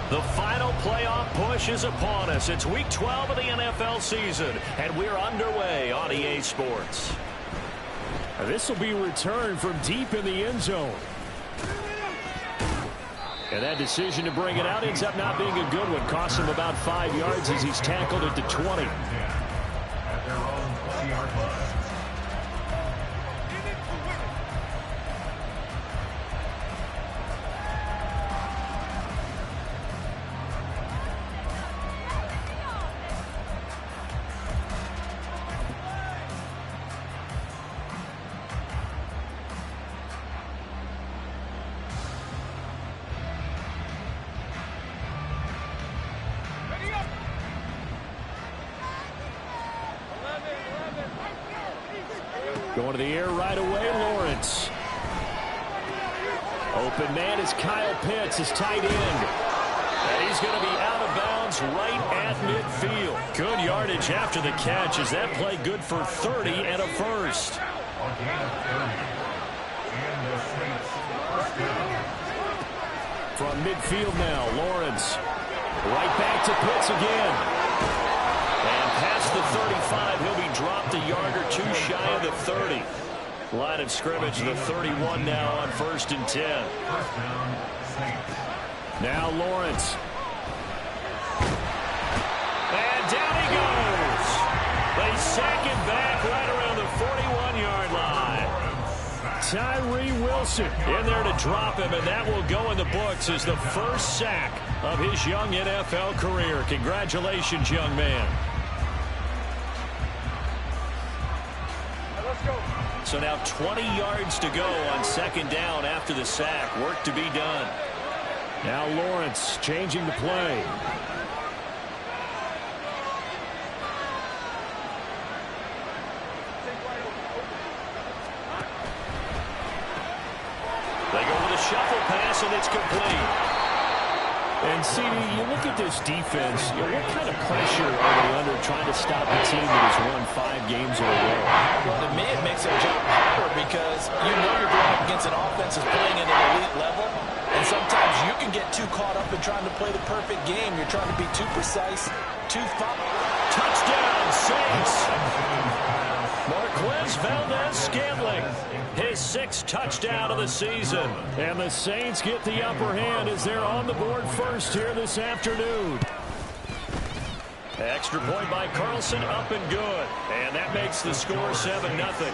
The final playoff push is upon us. It's Week 12 of the NFL season, and we're underway on EA Sports. This will be returned from deep in the end zone. And that decision to bring it out ends up not being a good one. Costs him about 5 yards as he's tackled at the 20. Going to the air right away, Lawrence. Open man is Kyle Pitts, his tight end. And he's going to be out of bounds right at midfield. Good yardage after the catch. Is that play good for 30 and a first? From midfield now, Lawrence. Right back to Pitts again. And past the 35, he'll be dropped a yard or two shy of the 30. Line of scrimmage, the 31 now on 1st and 10. Now Lawrence. And down he goes. They sack him back right around the 41-yard line. Tyree Wilson in there to drop him, and that will go in the books as the first sack of his young NFL career. Congratulations, young man. So now 20 yards to go on 2nd down after the sack. Work to be done. Now Lawrence changing the play. They go with a shuffle pass, and it's complete. And, CD, you look at this defense, what kind of pressure are they under trying to stop a team that has won 5 games in a row? Well, to me, it makes their job harder because you know you're going up against an offense that's playing at an elite level, and sometimes you can get too caught up in trying to play the perfect game. You're trying to be too precise, too fast. Touchdown, Saints! Marquez Valdez-Scantling, his 6th touchdown of the season. And the Saints get the upper hand as they're on the board first here this afternoon. Extra point by Carlson, up and good. And that makes the score 7-0.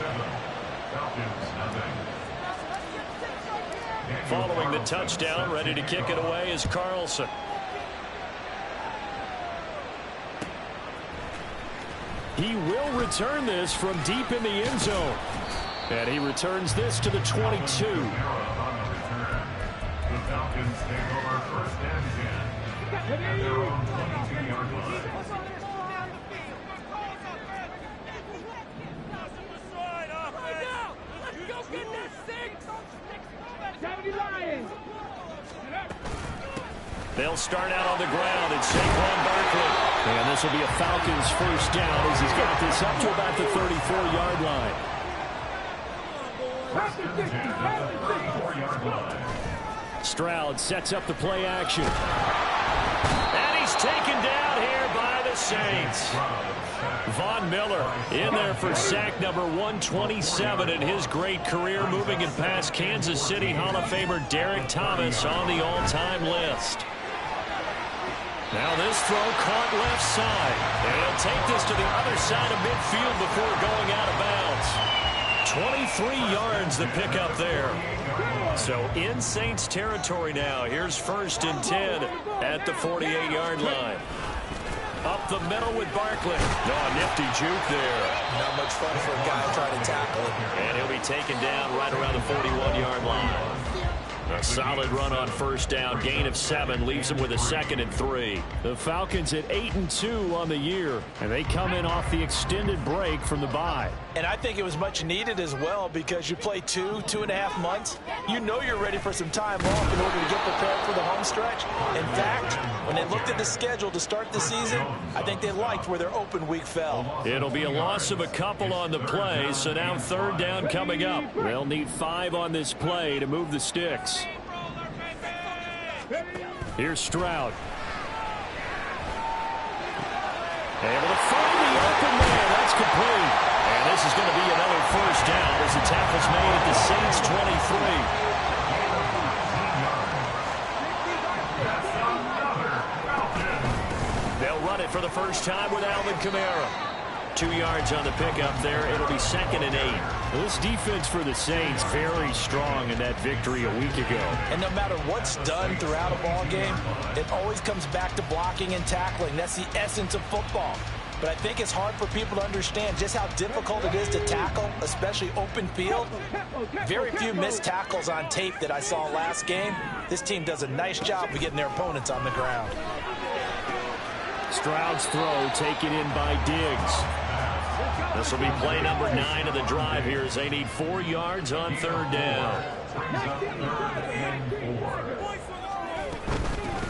Following the touchdown, ready to kick it away is Carlson. He will return this from deep in the end zone. And he returns this to the 22. The Falcons take over 1st and 10 at their own 22-yard line. They'll start out on the ground and Saquon Barkley. And this will be a Falcons first down as he's got this up to about the 34-yard line. Stroud sets up the play action. And he's taken down here by the Saints. Von Miller in there for sack number 127 in his great career, moving and past Kansas City Hall of Famer Derek Thomas on the all-time list. Now this throw caught left side. And he'll take this to the other side of midfield before going out of bounds. 23 yards the pickup there. So in Saints territory now. Here's 1st and 10 at the 48-yard line. Up the middle with Barkley. No, nifty juke there. Not much fun for a guy trying to tackle it. And he'll be taken down right around the 41-yard line. A solid run on 1st down. Gain of 7 leaves him with a 2nd and 3. The Falcons at 8-2 on the year, and they come in off the extended break from the bye. And I think it was much needed as well because you play 2.5 months. You know you're ready for some time off in order to get prepared for the home stretch. In fact, when they looked at the schedule to start the season, I think they liked where their open week fell. It'll be a loss of a couple on the play, so now 3rd down coming up. They'll need 5 on this play to move the sticks. Here's Stroud. Able to find the open man. That's complete. And this is going to be another first down as the tackle's made at the Saints 23. They'll run it for the first time with Alvin Kamara. 2 yards on the pickup there. It'll be 2nd and 8. This defense for the Saints very strong in that victory a week ago. And no matter what's done throughout a ball game, it always comes back to blocking and tackling. That's the essence of football. But I think it's hard for people to understand just how difficult it is to tackle, especially open field. Very few missed tackles on tape that I saw last game. This team does a nice job of getting their opponents on the ground. Stroud's throw taken in by Diggs. This will be play number 9 of the drive here as they need 4 yards on 3rd down.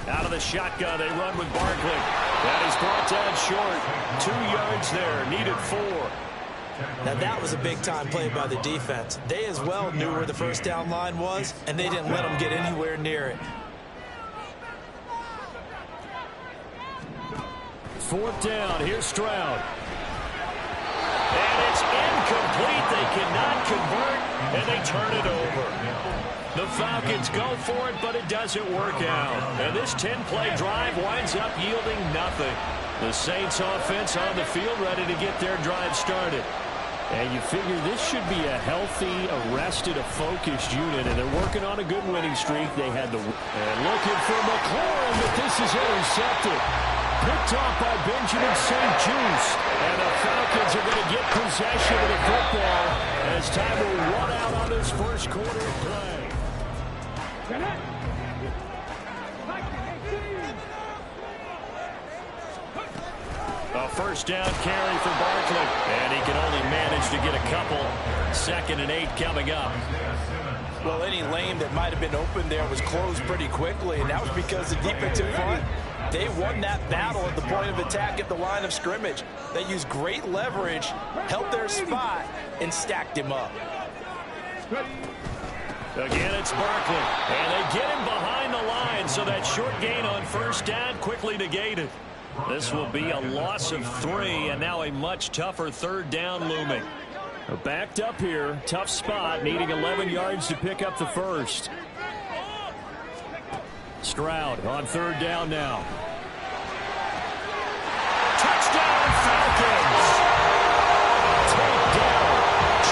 Out of the shotgun, they run with Barkley. That is brought down short. 2 yards there, needed 4. Now that was a big-time play by the defense. They as well knew where the first down line was, and they didn't let them get anywhere near it. 4th down, here's Stroud. And it's incomplete. They cannot convert, and they turn it over. The Falcons go for it, but it doesn't work out. And this 10-play drive winds up yielding nothing. The Saints offense on the field ready to get their drive started. And you figure this should be a healthy, arrested, a focused unit, and they're working on a good winning streak. They had the... And looking for McLaurin, but this is intercepted. Picked off by Benjamin St-Juste. And the Falcons are going to get possession of the football as time will run out on this first quarter of play. A first down carry for Barkley. And he can only manage to get a couple. 2nd and 8 coming up. Well, any lane that might have been open there was closed pretty quickly, and that was because the defensive front, they won that battle at the point of attack at the line of scrimmage. They used great leverage, held their spot, and stacked him up. Again, it's Barkley, and they get him behind the line, so that short gain on first down quickly negated. This will be a loss of 3, and now a much tougher 3rd down looming. Backed up here, tough spot, needing 11 yards to pick up the first. Stroud on 3rd down now. Touchdown Falcons! Take down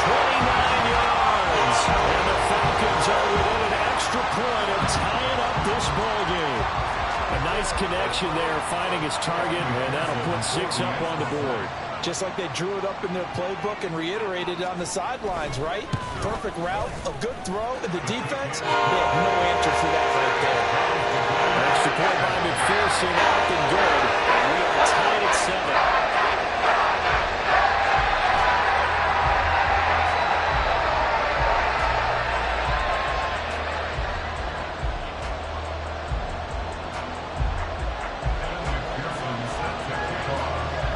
29 yards. And the Falcons are within an extra point of tying up this ball game. A nice connection there, finding his target, and that'll put 6 up on the board. Just like they drew it up in their playbook and reiterated it on the sidelines, right? Perfect route, a good throw, and the defense, they have no answer for that right there. Extra point by McPherson, out and good. We are tied at 7.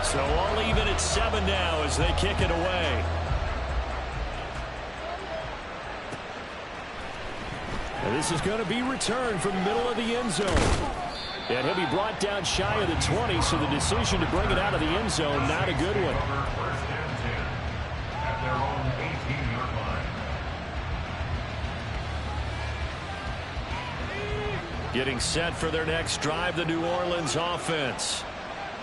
So all even at 7 now as they kick it away. And this is going to be returned from the middle of the end zone. And he'll be brought down shy of the 20, so the decision to bring it out of the end zone, not a good one. Getting set for their next drive, the New Orleans offense.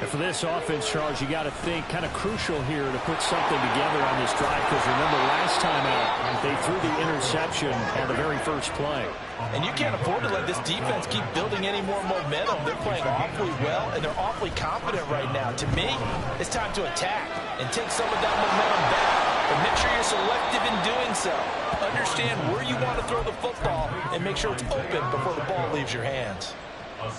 And for this offense, Charles, you got to think kind of crucial here to put something together on this drive, because remember last time out, they threw the interception on the very first play. And you can't afford to let this defense keep building any more momentum. They're playing awfully well, and they're awfully confident right now. To me, it's time to attack and take some of that momentum back. But make sure you're selective in doing so. Understand where you want to throw the football and make sure it's open before the ball leaves your hands.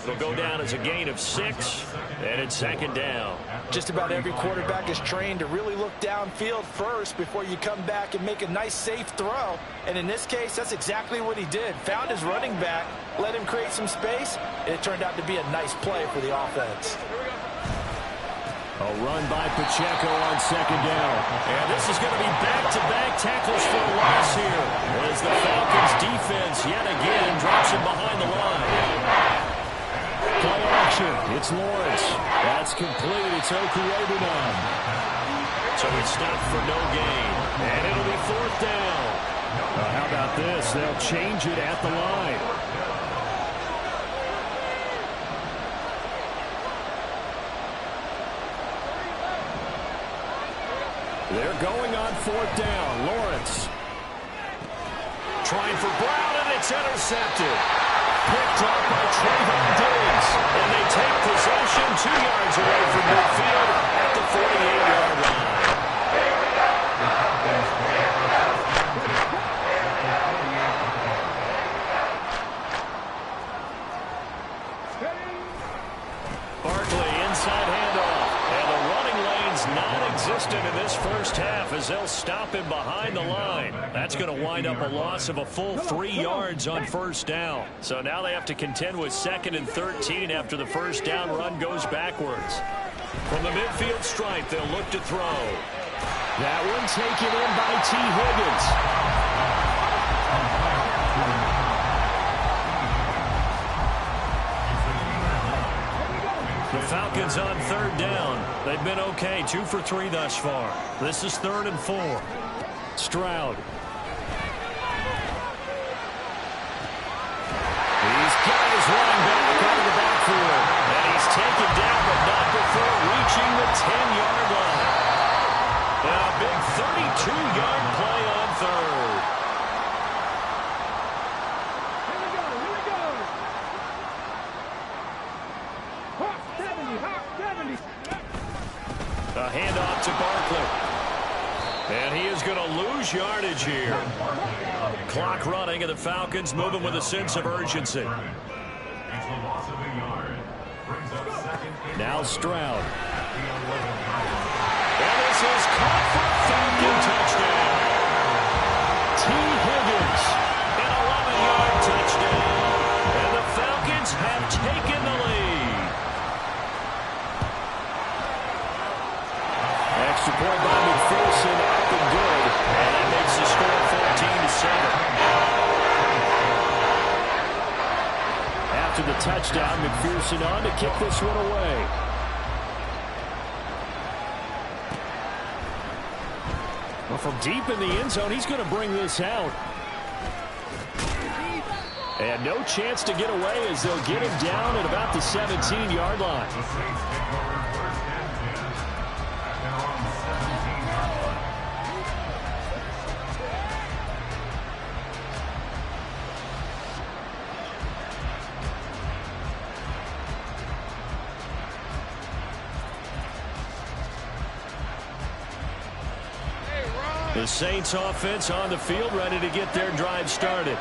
It'll go down as a gain of 6, and it's 2nd down. Just about every quarterback is trained to really look downfield first before you come back and make a nice, safe throw. And in this case, that's exactly what he did. Found his running back, let him create some space, and it turned out to be a nice play for the offense. A run by Pacheco on 2nd down. And this is going to be back-to-back tackles for a loss here, as the Falcons defense yet again drops him behind the line. action. It's Lawrence. That's complete. It's Okurobunan. So it's stopped for no gain. And it'll be 4th down. How about this? They'll change it at the line. They're going on 4th down. Lawrence. Trying for Brown, and it's intercepted. Picked up by Trayvon Diggs. And they take possession 2 yards away from midfield at the 48-yard line. Barkley inside handoff. And the running lane's non-existent in this first half as they'll stop him behind the line. That's going to wind up a loss of a full 3 yards on 1st down. So now they have to contend with 2nd and 13 after the first down run goes backwards. From the midfield stripe, they'll look to throw. That one taken in by T. Higgins. The Falcons on 3rd down. They've been okay, 2 for 3 thus far. This is 3rd and 4. Stroud. He's got his running back out of the backfield. And he's taken down, but not before reaching the 10-yard line. And a big 32-yard play on 3rd. A handoff to Barkley. And he is going to lose yardage here. Clock running, and the Falcons moving with a sense of urgency. Now Stroud. And this is caught for a Falcon touchdown. T. Higgins, an 11-yard touchdown. And the Falcons have taken the lead. Extra point by McPherson up and good. And that makes the score 14-7. After the touchdown, McPherson on to kick this one away. Well, from deep in the end zone, he's going to bring this out. And no chance to get away as they'll get him down at about the 17-yard line. The Saints offense on the field ready to get their drive started.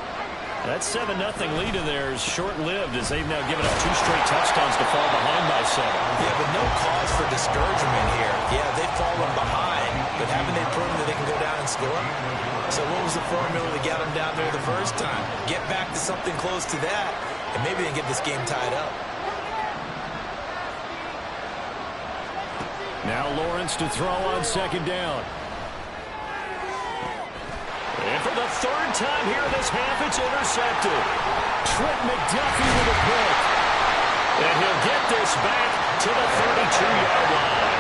That 7-0 lead of theirs short-lived as they've now given up 2 straight touchdowns to fall behind by 7. Yeah, but no cause for discouragement here. Yeah, they've fallen behind, but haven't they proven that they can go down and score? So what was the formula that got them down there the first time? Get back to something close to that, and maybe they can get this game tied up. Now Lawrence to throw on 2nd down. And for the 3rd time here in this half, it's intercepted. Trent McDuffie with a pick. And he'll get this back to the 32-yard line.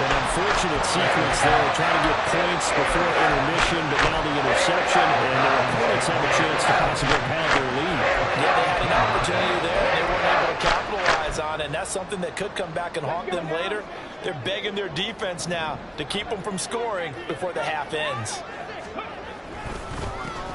An unfortunate sequence there, trying to get points before intermission, but now the interception, and their opponents have a chance to possibly have their lead. Yeah, they had an opportunity there, and they weren't able to capitalize on it, and that's something that could come back and haunt them later. They're begging their defense now to keep them from scoring before the half ends.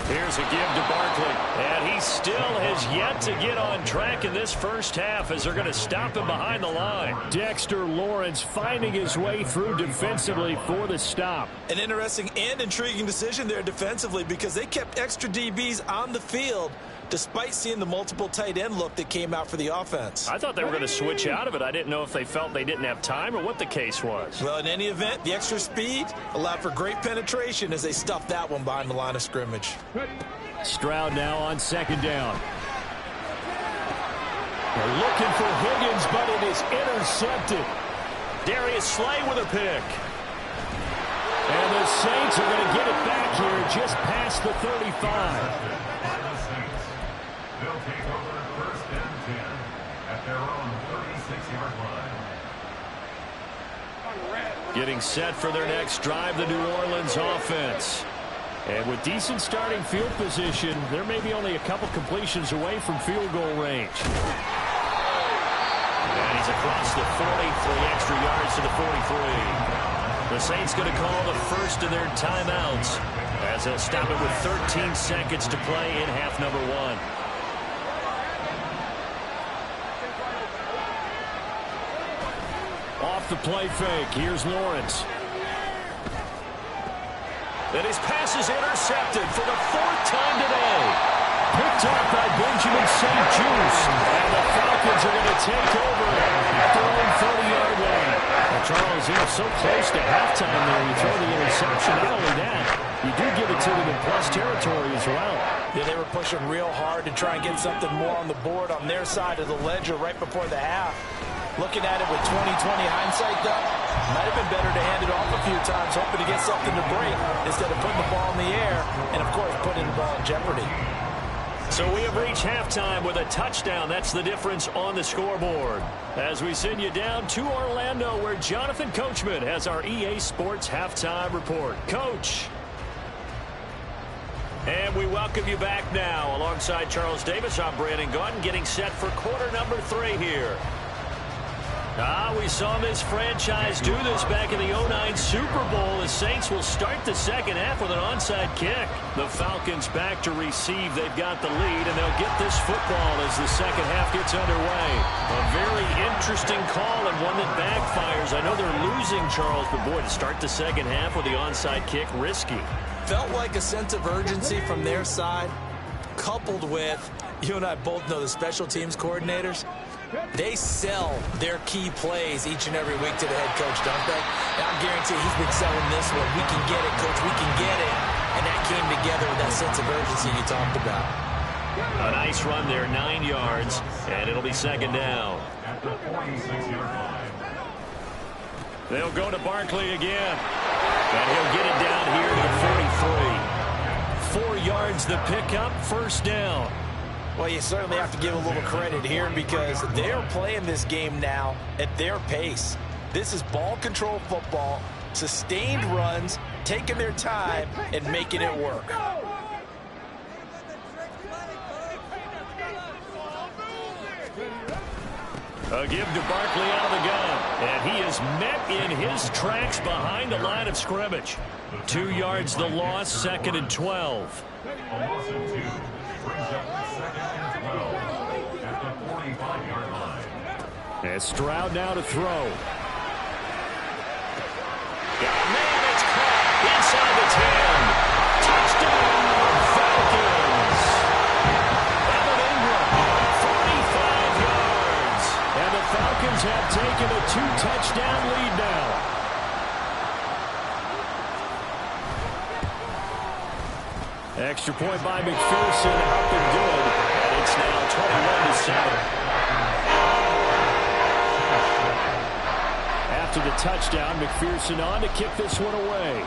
Here's a give to Barkley, and he still has yet to get on track in this first half as they're going to stop him behind the line. Dexter Lawrence finding his way through defensively for the stop. An interesting and intriguing decision there defensively because they kept extra DBs on the field despite seeing the multiple tight end look that came out for the offense. I thought they were going to switch out of it. I didn't know if they felt they didn't have time or what the case was. Well, in any event, the extra speed allowed for great penetration as they stuffed that one behind the line of scrimmage. Stroud now on 2nd down. They're looking for Higgins, but it is intercepted. Darius Slay with a pick. And the Saints are going to get it back here just past the 35. They'll take over 1st and 10. at their own 36-yard line. Getting set for their next drive, the New Orleans offense. And with decent starting field position, there may be only a couple completions away from field goal range. And he's across the 40, 3 extra yards to the 43. The Saints going to call the first of their timeouts as they'll stop it with 13 seconds to play in half number 1. Off the play fake, here's Lawrence. And his pass is intercepted for the 4th time today. Picked up by Benjamin St. Juste. And the Falcons are going to take over at their own 30-yard line. Well, Charles, you know, so close to halftime there, you throw the interception. Not only that, you do give it to them in plus territory as well. Yeah, they were pushing real hard to try and get something more on the board on their side of the ledger right before the half. Looking at it with 20/20 hindsight, though, might have been better to hand it off a few times, hoping to get something to break instead of putting the ball in the air and, of course, putting the ball in jeopardy. So we have reached halftime with a touchdown. That's the difference on the scoreboard. As we send you down to Orlando, where Jonathan Coachman has our EA Sports halftime report. Coach. And we welcome you back now. Alongside Charles Davis, I'm Brandon Gaudin, getting set for quarter number 3 here. We saw this franchise do this back in the 09 Super Bowl. The Saints will start the second half with an onside kick. The Falcons back to receive. They've got the lead, and they'll get this football as the second half gets underway. A very interesting call and one that backfires. I know they're losing, Charles, but boy, to start the second half with the onside kick, risky. Felt like a sense of urgency from their side, coupled with, you and I both know the special teams coordinators. They sell their key plays each and every week to the head coach, don't they? And I guarantee he's been selling this one. We can get it, coach. We can get it. And that came together with that sense of urgency you talked about. A nice run there, 9 yards, and it'll be second down. At the 46-yard line. They'll go to Barkley again. And he'll get it down here to 43. 4 yards the pickup, first down. Well, you certainly have to give a little credit here because they're playing this game now at their pace. This is ball control football, sustained runs, taking their time, and making it work. A give to Barkley out of the gun. And he is met in his tracks behind the line of scrimmage. 2 yards the loss, second and 12. A loss of 2 brings up second and 12 at the 45-yard line. And Stroud now to throw. Got a man that's caught inside the 10. Touchdown, Falcons. Evan Ingram, 45 yards. And the Falcons have taken a 2-touchdown lead now. Extra point by McPherson helping do it. And it's now 21-7. After the touchdown, McPherson on to kick this one away.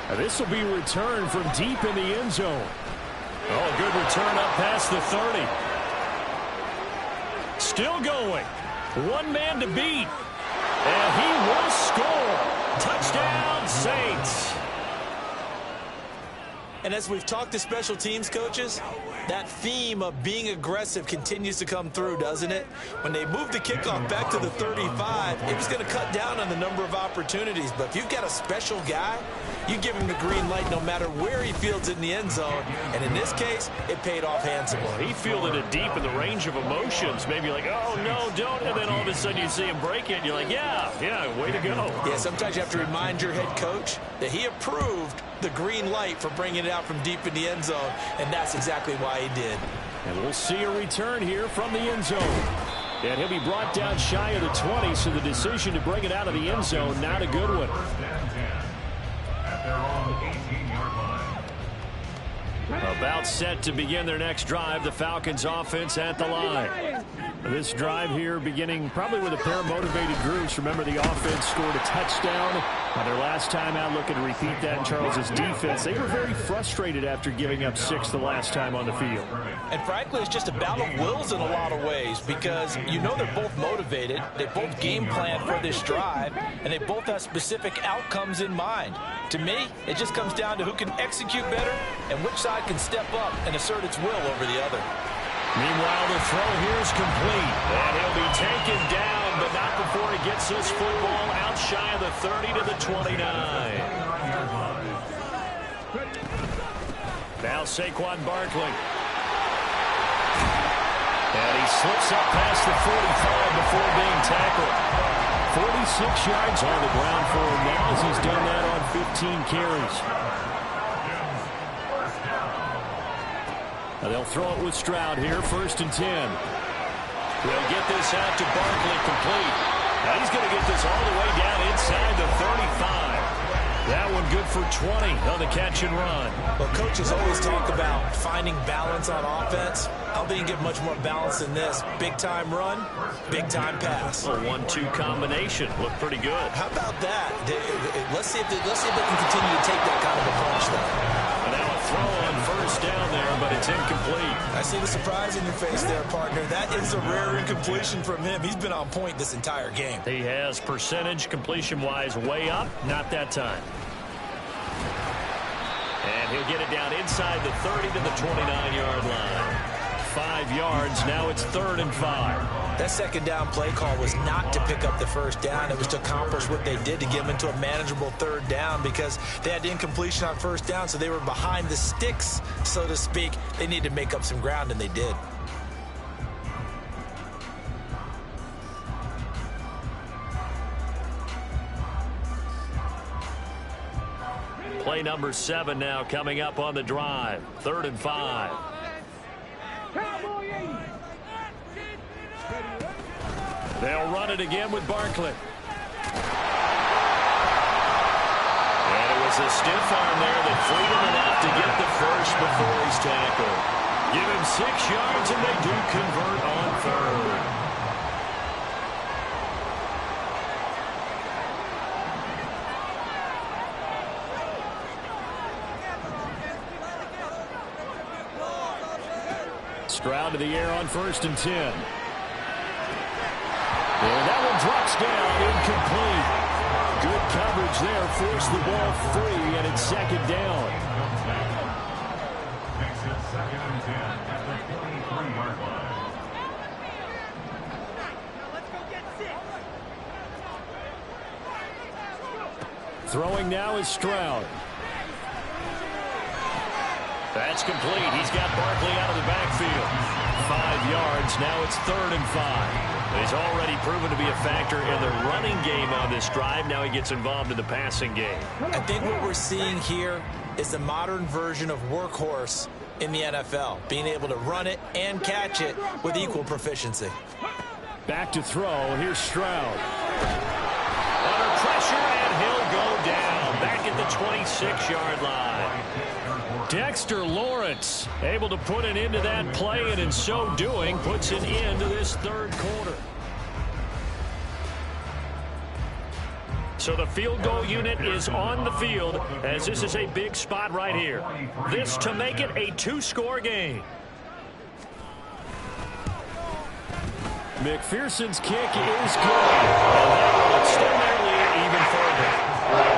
Now this will be returned from deep in the end zone. Oh, good return up past the 30. Still going. One man to beat. And he will score. Touchdown, Saints. And as we've talked to special teams coaches, that theme of being aggressive continues to come through, doesn't it? When they moved the kickoff back to the 35, it was going to cut down on the number of opportunities. But if you've got a special guy, you give him the green light no matter where he fields it in the end zone. And in this case, it paid off handsomely. He fielded it deep in the range of emotions. Maybe like, oh, no, don't. And then all of a sudden you see him break it. And you're like, yeah, way to go. Yeah, sometimes you have to remind your head coach that he approved the green light for bringing it out from deep in the end zone. And that's exactly why he did. And we'll see a return here from the end zone. And he'll be brought down shy of the 20, so the decision to bring it out of the end zone, not a good one. At their own 18-yard line. About set to begin their next drive, the Falcons offense at the line. This drive here beginning probably with a pair of motivated groups. Remember, the offense scored a touchdown on their last time out, looking to repeat that in Charles's defense. They were very frustrated after giving up 6 the last time on the field. And frankly, it's just a battle of wills in a lot of ways, because you know they're both motivated, they both game plan for this drive, and they both have specific outcomes in mind. To me, it just comes down to who can execute better and which side can step up and assert its will over the other. Meanwhile, the throw here is complete. And he'll be taken down, but not before he gets this football out shy of the 30 to the 29. Now Saquon Barkley. And he slips up past the 45 before being tackled. 46 yards on the ground for him now, as he's done that on 15 carries. They'll throw it with Stroud here, 1st and 10. They'll get this out to Barkley, complete. Now he's going to get this all the way down inside the 35. That one good for 20 on the catch and run. Well, coaches always talk about finding balance on offense. I don't think you get much more balance than this. Big-time run, big-time pass. A 1-2 combination. Looked pretty good. How about that? Let's see if they can continue to take that kind of approach, though. Now a throw on 1st down there, but it's incomplete. I see the surprise in your face there, partner. That is a rare incompletion from him. He's been on point this entire game. He has percentage completion-wise way up. Not that time. And he'll get it down inside the 30 to the 29-yard line. 5 yards. Now it's 3rd and 5. That 2nd down play call was not to pick up the 1st down. It was to accomplish what they did, to get them into a manageable 3rd down, because they had incompletion on 1st down, so they were behind the sticks, so to speak. They needed to make up some ground, and they did. Play number 7 now coming up on the drive. 3rd and 5. They'll run it again with Barkley. And it was a stiff arm there that freed him enough to get the 1st before he's tackled. Give him 6 yards, and they do convert on 3rd. Stroud to the air on 1st and 10. And that one drops down, incomplete. Good coverage there, forced the ball free, and it's 2nd down. Makes it 2nd and 10 at the 23-yard line. Throwing now is Stroud. That's complete. He's got Barkley out of the backfield. 5 yards. Now it's 3rd and 5. He's already proven to be a factor in the running game on this drive. Now he gets involved in the passing game. I think what we're seeing here is the modern version of workhorse in the NFL, being able to run it and catch it with equal proficiency. Back to throw. Here's Stroud. Under pressure, and he'll go down. Back at the 26-yard line. Dexter Lawrence able to put an end to that play, and in so doing puts an end to this 3rd quarter. So the field goal unit is on the field, as this is a big spot right here. This to make it a 2-score game. McPherson's kick is good. And that will extend their lead even further.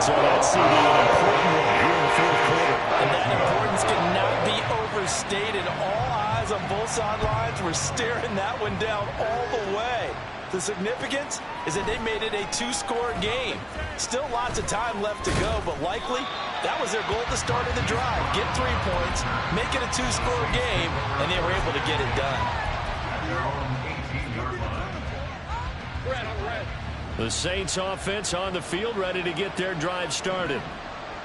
So that's an important one here in the 4th quarter. And that importance cannot be overstated. All eyes on both sidelines were staring that one down all the way. The significance is that they made it a 2-score game. Still lots of time left to go, but likely that was their goal at the start of the drive. Get 3 points, make it a 2-score game, and they were able to get it done. The Saints offense on the field, ready to get their drive started.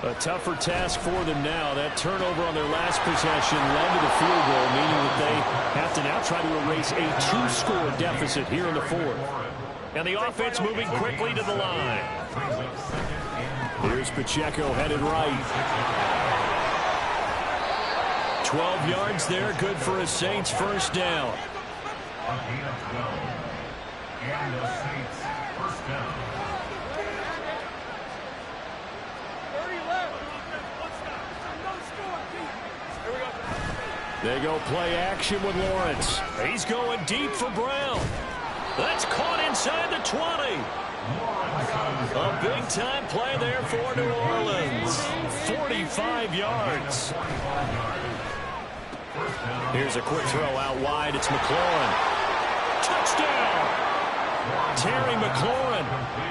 A tougher task for them now. That turnover on their last possession led to the field goal, meaning that they have to now try to erase a 2-score deficit here in the 4th. And the offense moving quickly to the line. Here's Pacheco headed right. 12 yards there, good for a Saints 1st down. gain of 12. And the Saints first down. 30 left. No score. Here we go. They go play action with Lawrence. He's going deep for Brown. That's caught inside the 20. A big-time play there for New Orleans. 45 yards. Here's a quick throw out wide. It's McLaurin. Touchdown! Terry McLaurin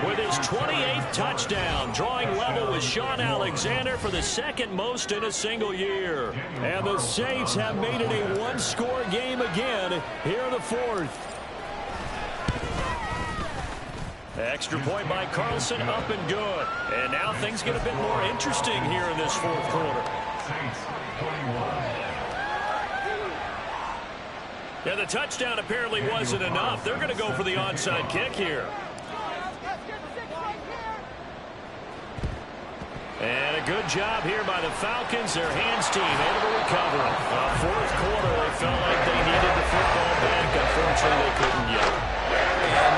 with his 28th touchdown, drawing level with Sean Alexander for the second most in a single year. And the Saints have made it a one-score game again here in the fourth. Extra point by Carlson, up and good. And now things get a bit more interesting here in this fourth quarter. Yeah, the touchdown apparently wasn't enough. They're going to go for the onside kick here. And a good job here by the Falcons. Their hands team able to recover. Fourth quarter, they felt like they needed the football back. Unfortunately, they couldn't get it. And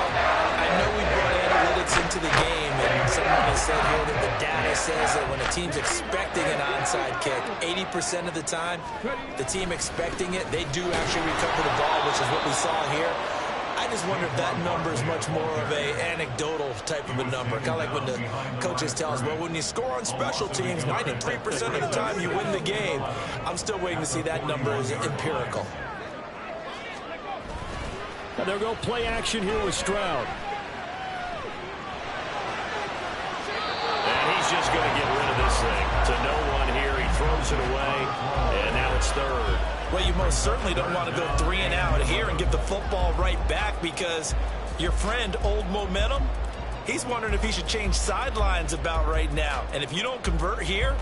I know we brought analytics into the game, and someone has said here that the data says that when a team's expecting an onside kick, 80% of the time, the team expecting it, they do actually recover the ball, which is what we saw here. I just wonder if that number is much more of a anecdotal type of a number. Kind of like when the coaches tell us, well, when you score on special teams, 93% of the time you win the game. I'm still waiting to see that number as empirical. And they'll go play action here with Stroud. And he's just going to get rid of this thing. To no one here. He throws it away. And now it's third. Well, you most certainly don't want to go 3 and out here and get the football right back, because your friend, Old Momentum, he's wondering if he should change sidelines about right now. And if you don't convert here,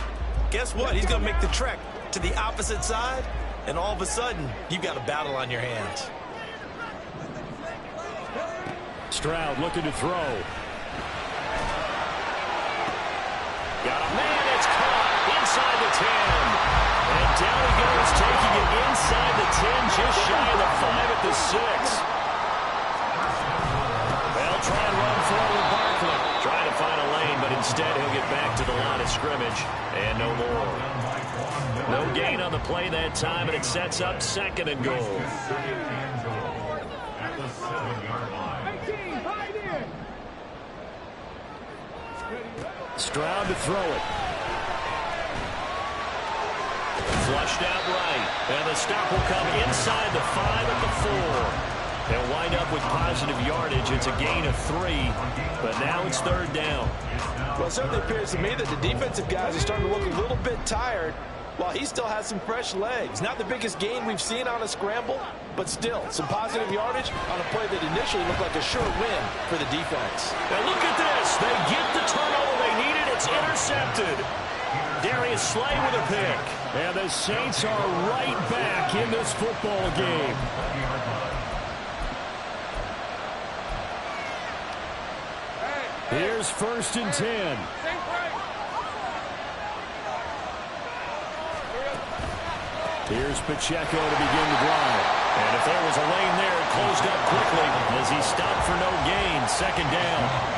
guess what? He's going to make the trek to the opposite side, and all of a sudden, you've got a battle on your hands. Stroud looking to throw. Got a man. It's caught inside the 10. And down he goes, taking it inside the 10, just shy of the 5 at the 6. They'll try and run forward Barkley. Trying to find a lane, but instead he'll get back to the line of scrimmage. And no more. No gain on the play that time, and it sets up 2nd and goal. At the 7-yard line. Stroud to throw it. Flushed out right. And the stop will come inside the 5 at the 4. They'll wind up with positive yardage. It's a gain of 3. But now it's 3rd down. Well, it certainly appears to me that the defensive guys are starting to look a little bit tired, while he still has some fresh legs. Not the biggest gain we've seen on a scramble, but still some positive yardage on a play that initially looked like a sure win for the defense. Now look at this. They get the turnover they needed. It's intercepted. Darius Slay with a pick. And the Saints are right back in this football game. Here's 1st and 10. Here's Pacheco to begin the drive. And if there was a lane there, it closed up quickly as he stopped for no gain. 2nd down.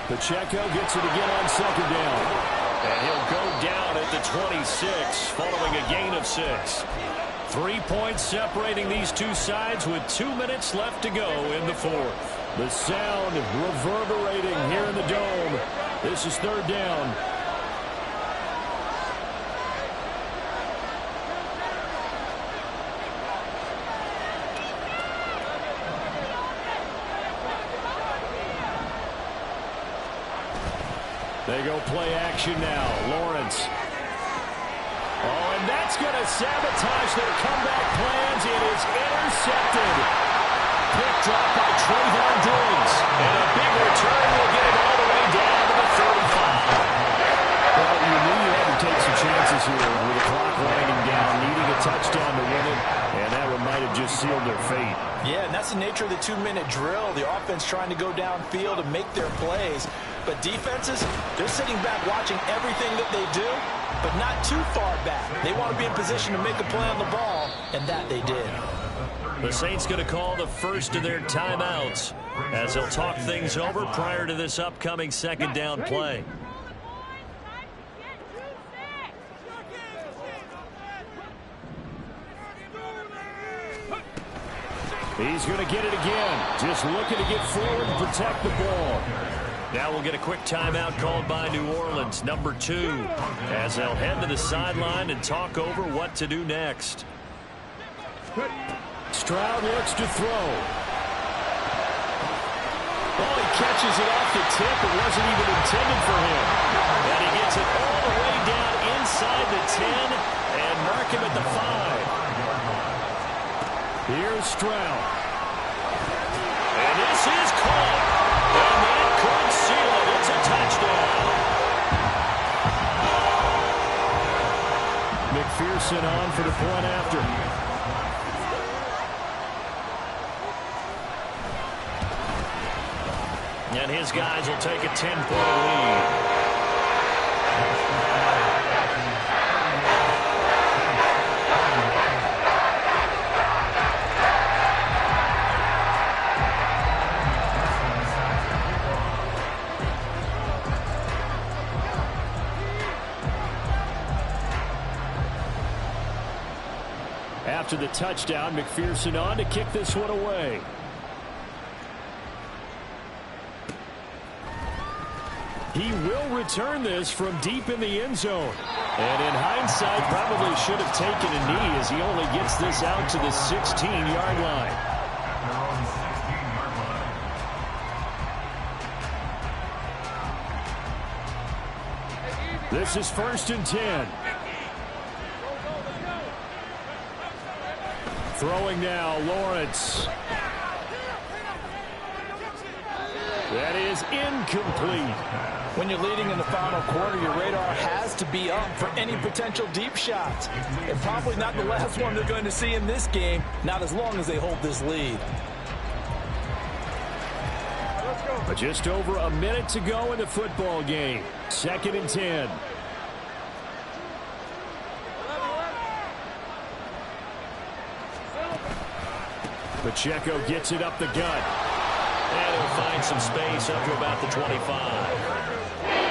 Pacheco gets it again on 2nd down. And he'll go down at the 26 following a gain of 6. 3 points separating these two sides with 2 minutes left to go in the fourth. The sound reverberating here in the dome. This is 3rd down. They go play action now. Lawrence. Oh, and that's going to sabotage their comeback plans. It is intercepted. Picked up by Trayvon Diggs. And a big return will get it all the way down to the 35. Well, you knew you had to take some chances here with the clock winding down, needing a touchdown to win it. And that one might might have just sealed their fate. Yeah, and that's the nature of the 2-minute drill. The offense trying to go downfield and make their plays. But defenses, they're sitting back watching everything that they do, but not too far back. They want to be in position to make a play on the ball, and that they did. The Saints going to call the first of their timeouts as they'll talk things over prior to this upcoming second down play. He's going to get it again. Just looking to get forward and protect the ball. Now we'll get a quick timeout called by New Orleans, number 2, as they'll head to the sideline and talk over what to do next. Stroud looks to throw. Oh, he catches it off the tip. It wasn't even intended for him. And he gets it all the way down inside the 10 and mark him at the 5. Here's Stroud. And this is caught. And that could seal it. It's a touchdown. McPherson on for the point after. And his guys will take a 10-point lead. After the touchdown, McPherson on to kick this one away. He will return this from deep in the end zone. And in hindsight, probably should have taken a knee as he only gets this out to the 16-yard line. This is 1st and 10. Throwing now, Lawrence. That is incomplete. When you're leading in the final quarter, your radar has to be up for any potential deep shots. And probably not the last one they're going to see in this game, not as long as they hold this lead. But just over a minute to go in the football game. 2nd and 10. Pacheco gets it up the gut. And he'll find some space up to about the 25.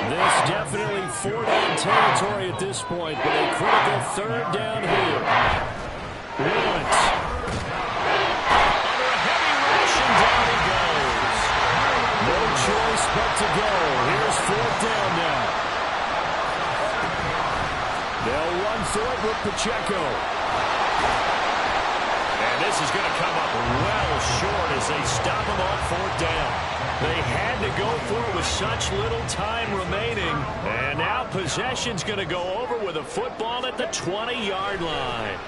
This definitely 4-down territory at this point, but a critical 3rd down here. Lawrence. Under a heavy rush, and down he goes. No choice but to go. Here's 4th down now. They'll run for it with Pacheco. This is going to come up well short as they stop him on 4th down. They had to go for it with such little time remaining. And now possession's going to go over with a football at the 20-yard line.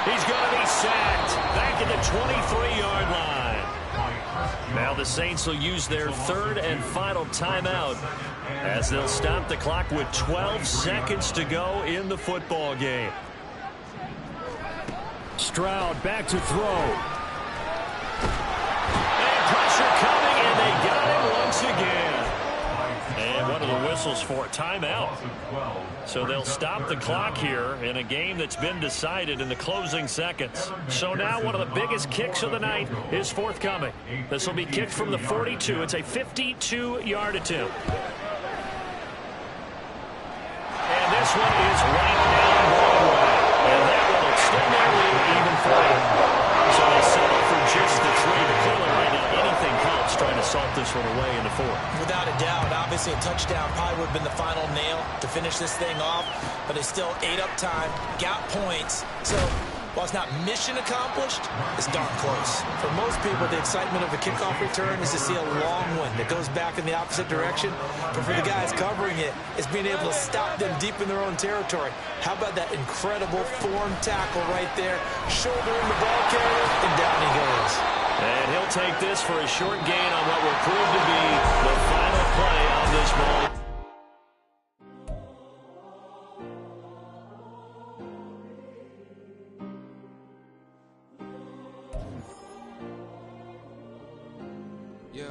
He's going to be sacked back at the 23-yard line. Now the Saints will use their 3rd and final timeout as they'll stop the clock with 12 seconds to go in the football game. Stroud back to throw. And pressure coming, and they got him once again. And one of the whistles for a timeout. So they'll stop the clock here in a game that's been decided in the closing seconds. So now one of the biggest kicks of the night is forthcoming. This will be kicked from the 42. It's a 52-yard attempt. And this one is right down Broadway. And that will extend their lead even further. So they settle for just the 3. But clearly right now, anything helps trying to salt this one away in the 4th. Without a doubt, obviously a touchdown probably would have been the final nail to finish this thing off. But they still ate up time, got points. So while it's not mission accomplished, it's darn close. For most people, the excitement of a kickoff return is to see a long one that goes back in the opposite direction. But for the guys covering it, it's being able to stop them deep in their own territory. How about that incredible form tackle right there? Shouldering the ball carrier, and down he goes. And he'll take this for a short gain on what will prove to be the final play of this ball. Yeah.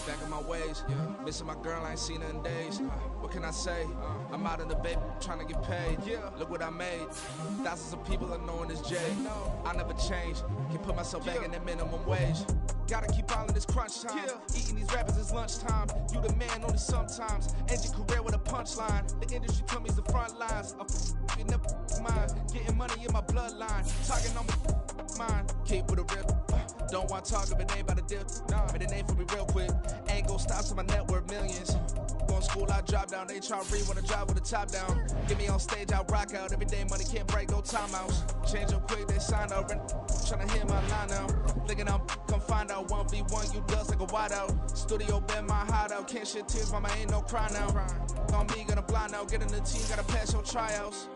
Back in my ways, missing my girl, I ain't seen her in days. What can I say? I'm out in the baby, trying to get paid. Look what I made. Thousands of people are knowing this J. I never change. Can put myself back in the minimum wage. Gotta keep all in this crunch time. Eating these rappers is lunchtime. You the man only sometimes. End your career with a punchline. The industry told me it's the front lines. I'm never mine. Getting money in my bloodline. Talking on my mind. Keep with a rip. Don't want to talk if it ain't about a dip. Made a name for me real quick. Ain't gon' stop till my net worth millions. Going to school, I drop down. They try to read when I drive with the top down. Get me on stage, I rock out. Every day money can't break, no timeouts. Change them quick, they sign up. Tryna hear my line now. Thinking I'm come find out 1v1, you dust like a wideout. Studio been my hideout. Can't shed tears, mama ain't no cry now. On me, gonna blind out. Get in the team, gotta pass your tryouts.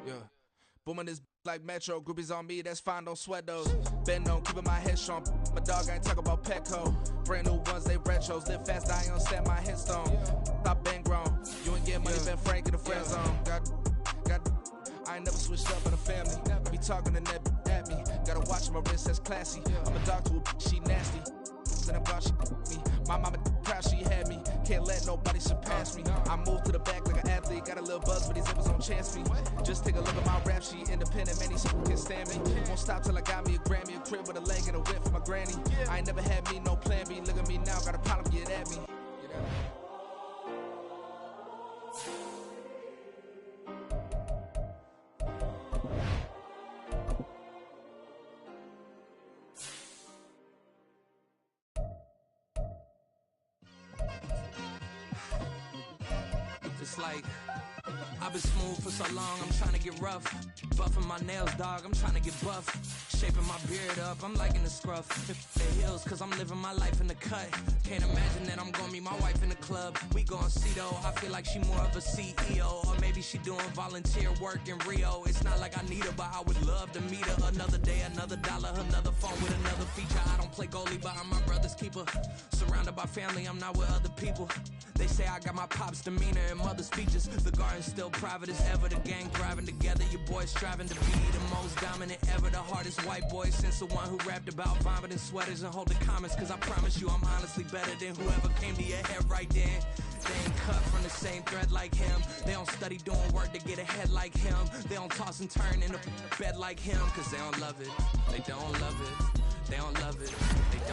Yeah. Booming this like Metro, groupies on me, that's fine, don't sweat those. Bend on, keeping my head strong. My dog ain't talk about Petco. Brand new ones, they retros. Live fast, I ain't on set my headstone. Stop been grown. You ain't getting money, been Frank in the friend zone. I ain't never switched up in the family. Be talking to net at me. Gotta watch my wrist, that's classy. I'm a dog to a she nasty. And I'm glad she me. My mama proud she had me. Can't let nobody surpass me. I moved to the back like an athlete. Got a little buzz, but these zippers don't chance me. Just take a look at my rap sheet. Independent, man, these can't stand me. Won't stop till I got me a Grammy. A crib with a leg and a whip for my granny. I ain't never had me, no plan B. Look at me now, got a problem, get at me. It's like I've been smooth for so long, I'm trying to get rough. Buffing my nails, dog, I'm trying to get buff. Shaping my beard up, I'm liking the scruff. The heels, cause I'm living my life in the cut. Can't imagine that I'm gonna meet my wife in the club. We gon' see though, I feel like she more of a CEO. Or maybe she doing volunteer work in Rio. It's not like I need her, but I would love to meet her. Another day, another dollar, another phone with another feature. I don't play goalie, but I'm my brother's keeper. Surrounded by family, I'm not with other people. They say I got my pop's demeanor and mother's features. The garden's still private as ever. The gang thriving together. Your boys striving to be the most dominant ever. The hardest white boy since the one who rapped about vomiting sweaters and holding comments. Cause I promise you I'm honestly better than whoever came to your head right then. They ain't cut from the same thread like him. They don't study doing work to get ahead like him. They don't toss and turn in a bed like him. Cause they don't love it. They don't love it. They don't love it. They